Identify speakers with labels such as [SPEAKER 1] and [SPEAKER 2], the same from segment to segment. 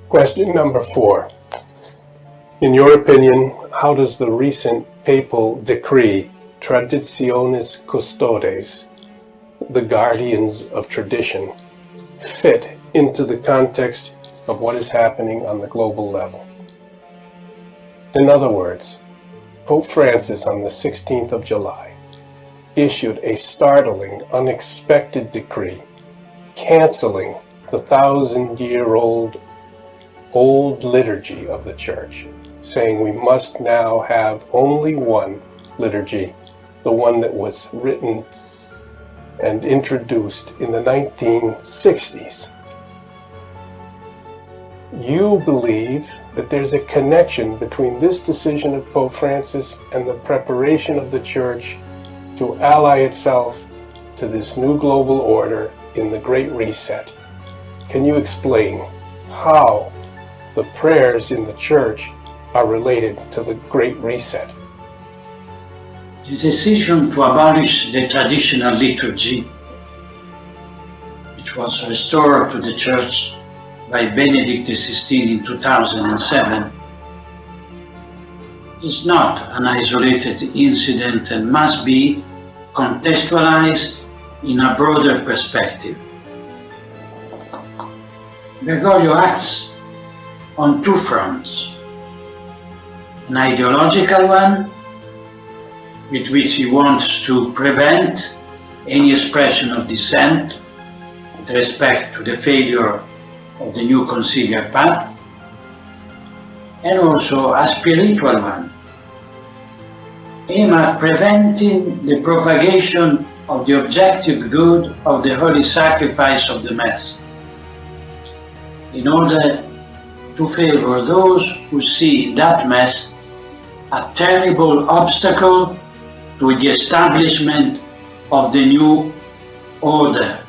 [SPEAKER 1] Question number 4. In your opinion, how does the recent papal decree, Traditionis Custodes, the guardians of tradition, fit into the context of what is happening on the global level? In other words, Pope Francis on the 16th of July issued a startling, unexpected decree canceling the 1,000-year-old liturgy of the Church, saying we must now have only one liturgy, the one that was written and introduced in the 1960s. You believe that there's a connection between this decision of Pope Francis and the preparation of the Church to ally itself to this new global order in the Great Reset. Can you explain how the prayers in the Church are related to the Great Reset?
[SPEAKER 2] The decision to abolish the traditional liturgy, which was restored to the Church by Benedict XVI in 2007, is not an isolated incident and must be contextualized in a broader perspective. Bergoglio acts on two fronts: an ideological one, with which he wants to prevent any expression of dissent with respect to the failure of the new conciliar path, and also a spiritual one, aimed at preventing the propagation of the objective good of the holy sacrifice of the Mass, in order to favor those who see that Mass a terrible obstacle to the establishment of the new order,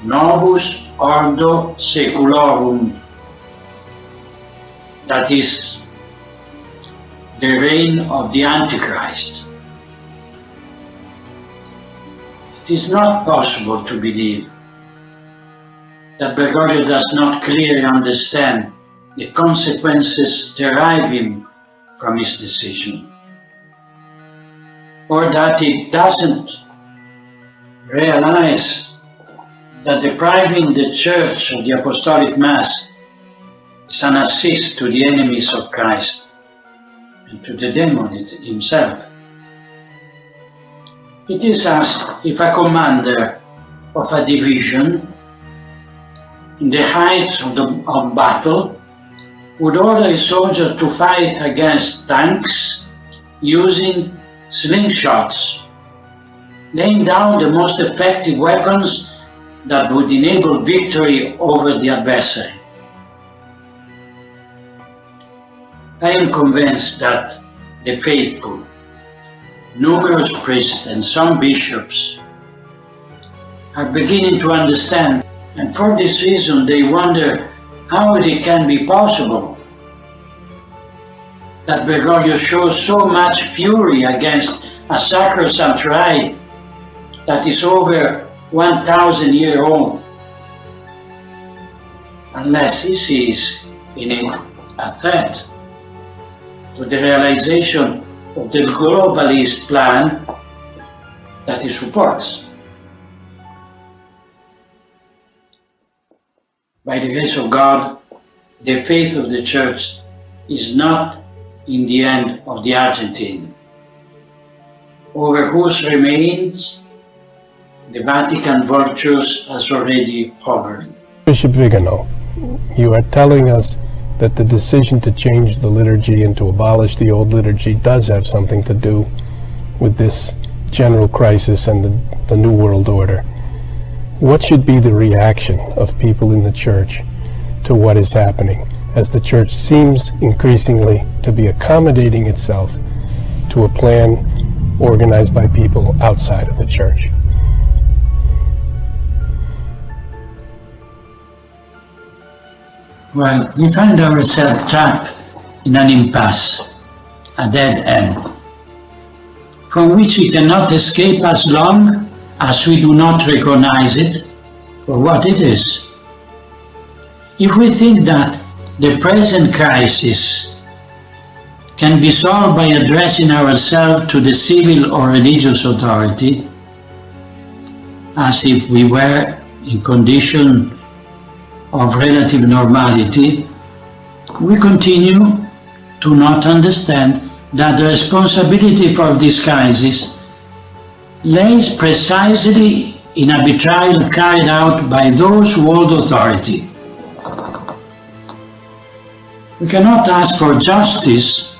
[SPEAKER 2] Novus Ordo Seculorum, that is, the reign of the Antichrist. It is not possible to believe that Bergoglio does not clearly understand the consequences deriving from his decision, or that he doesn't realize that depriving the Church of the Apostolic Mass is an assist to the enemies of Christ and to the demon himself. It is as if a commander of a division in the height of battle would order his soldier to fight against tanks using slingshots, laying down the most effective weapons that would enable victory over the adversary. I am convinced that the faithful, numerous priests and some bishops are beginning to understand, and for this reason they wonder how it can be possible that Bergoglio shows so much fury against a sacrosanct rite that is over 1,000 years old, unless he sees in it a threat to the realization of the globalist plan that he supports. By the grace of God, the faith of the Church is not in the hand of the Argentine, over whose remains the Vatican virtues has already hovered.
[SPEAKER 1] Bishop Viganò, you are telling us that the decision to change the liturgy and to abolish the old liturgy does have something to do with this general crisis and the New World Order. What should be the reaction of people in the Church to what is happening, as the Church seems increasingly to be accommodating itself to a plan organized by people outside of the Church?
[SPEAKER 2] Well, we find ourselves trapped in an impasse, a dead end, from which we cannot escape as long as we do not recognize it for what it is. If we think that the present crisis can be solved by addressing ourselves to the civil or religious authority, as if we were in condition of relative normality, we continue to not understand that the responsibility for this crisis lays precisely in a betrayal carried out by those who hold authority. We cannot ask for justice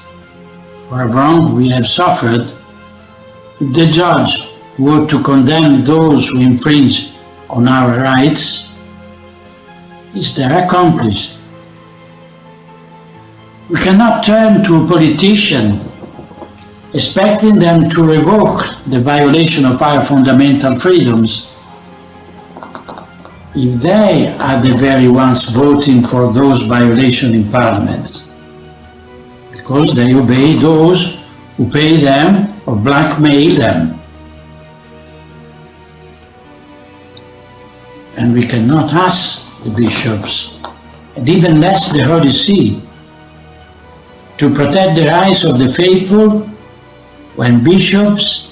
[SPEAKER 2] for a wrong we have suffered if the judge were to condemn those who infringe on our rights is their accomplice. We cannot turn to a politician expecting them to revoke the violation of our fundamental freedoms if they are the very ones voting for those violations in Parliament, because they obey those who pay them or blackmail them. And we cannot ask the bishops, and even less the Holy See, to protect the rights of the faithful when bishops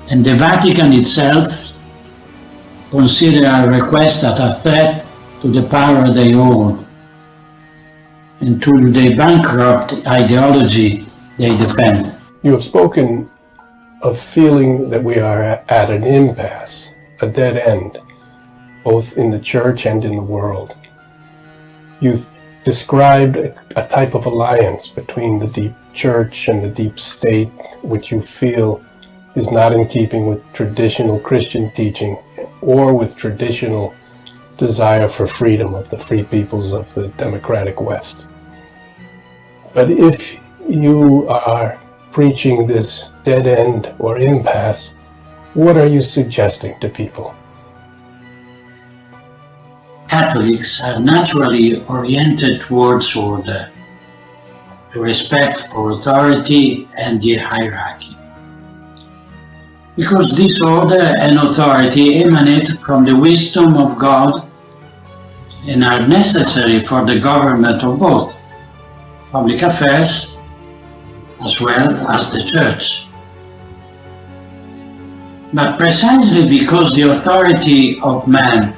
[SPEAKER 2] and the Vatican itself consider our request as a threat to the power they hold and to the bankrupt ideology they defend.
[SPEAKER 1] You have spoken of feeling that we are at an impasse, a dead end, both in the church and in the world. You've described a type of alliance between the deep church and the deep state, which you feel is not in keeping with traditional Christian teaching or with traditional desire for freedom of the free peoples of the democratic West. But if you are preaching this dead end or impasse, what are you suggesting to people?
[SPEAKER 2] Catholics are naturally oriented towards order, to respect for authority and the hierarchy. Because this order and authority emanate from the wisdom of God and are necessary for the government of both public affairs as well as the church. But precisely because the authority of man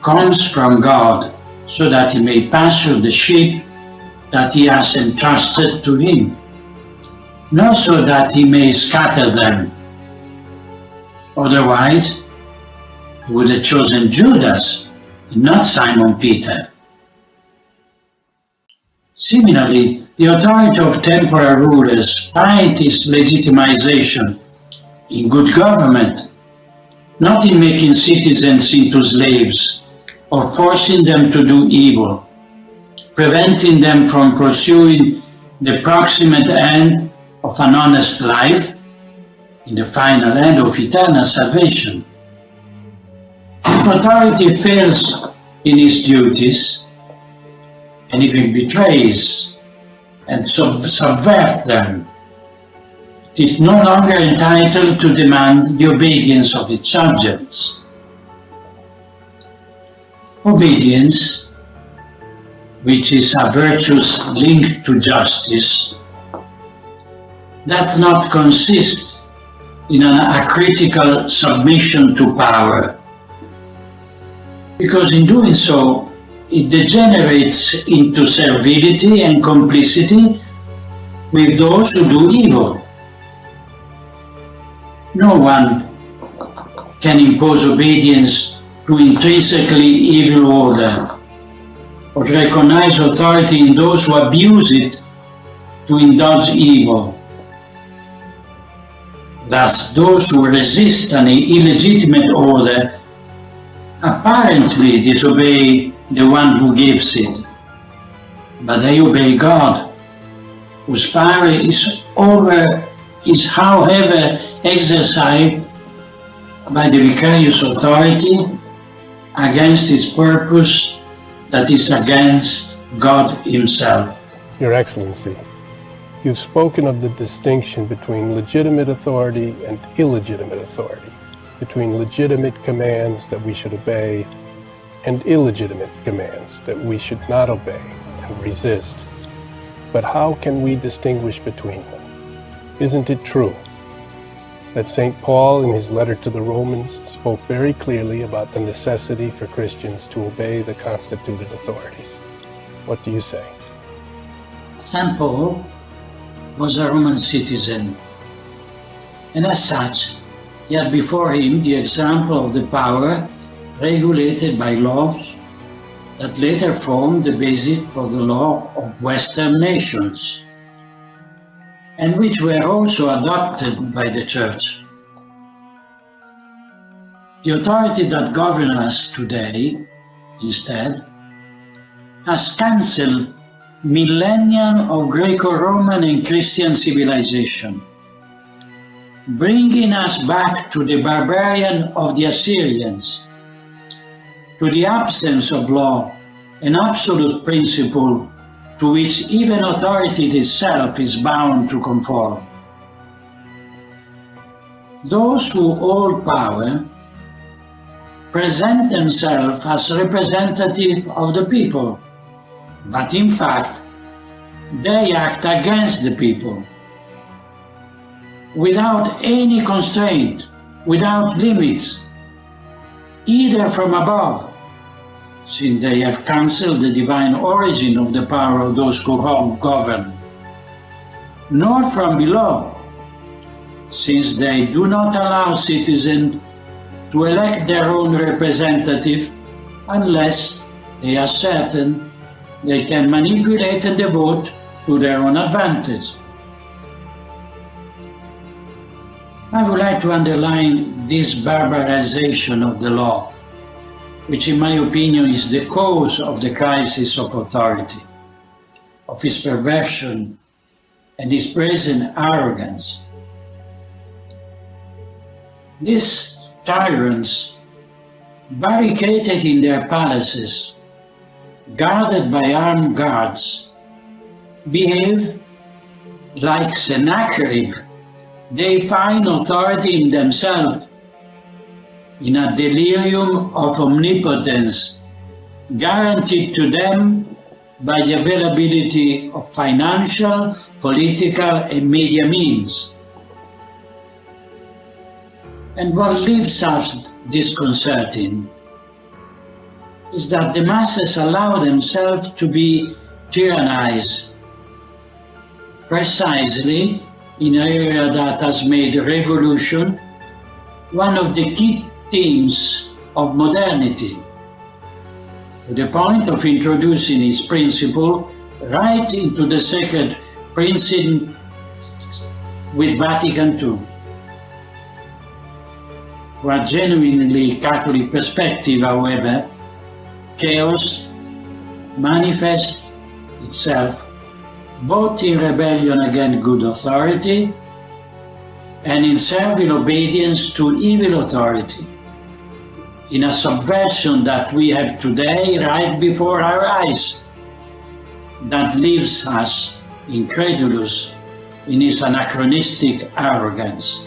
[SPEAKER 2] comes from God, so that he may pasture the sheep that he has entrusted to him, not so that he may scatter them. Otherwise, he would have chosen Judas and not Simon Peter. Similarly, the authority of temporal rulers finds its legitimization in good government, not in making citizens into slaves or forcing them to do evil, preventing them from pursuing the proximate end of an honest life, in the final end of eternal salvation. If authority fails in its duties, and even betrays and subverts them, it is no longer entitled to demand the obedience of its subjects. Obedience, which is a virtue linked to justice, does not consist in a critical submission to power, because in doing so, it degenerates into servility and complicity with those who do evil. No one can impose obedience to intrinsically evil order, or recognize authority in those who abuse it to indulge evil. Thus, those who resist an illegitimate order apparently disobey the one who gives it, but they obey God, whose power is however exercised by the vicarious authority against its purpose, that is against God Himself.
[SPEAKER 1] Your Excellency, you've spoken of the distinction between legitimate authority and illegitimate authority, between legitimate commands that we should obey and illegitimate commands that we should not obey and resist. But how can we distinguish between them? Isn't it true that St. Paul, in his letter to the Romans, spoke very clearly about the necessity for Christians to obey the constituted authorities? What do you say?
[SPEAKER 2] St. Paul was a Roman citizen, and as such, he had before him the example of the power regulated by laws that later formed the basis for the law of Western nations, and which were also adopted by the Church. The authority that governs us today, instead, has cancelled millennia of Greco-Roman and Christian civilization, bringing us back to the barbarian of the Assyrians, to the absence of law, an absolute principle to which even authority itself is bound to conform. Those who hold power present themselves as representative of the people, but in fact, they act against the people, without any constraint, without limits, either from above, since they have cancelled the divine origin of the power of those who govern, nor from below, since they do not allow citizens to elect their own representative unless they are certain they can manipulate the vote to their own advantage. I would like to underline this barbarization of the law, which in my opinion is the cause of the crisis of authority, of its perversion and its brazen arrogance. These tyrants, barricaded in their palaces, guarded by armed guards, behave like Sennacherib. They find authority in themselves, in a delirium of omnipotence, guaranteed to them by the availability of financial, political, and media means. And what leaves us disconcerting is that the masses allow themselves to be tyrannized, precisely in an area that has made revolution one of the key themes of modernity, to the point of introducing its principle right into the sacred precinct with Vatican II. From a genuinely Catholic perspective, however, chaos manifests itself both in rebellion against good authority and in servile obedience to evil authority, in a subversion that we have today right before our eyes, that leaves us incredulous in its anachronistic arrogance.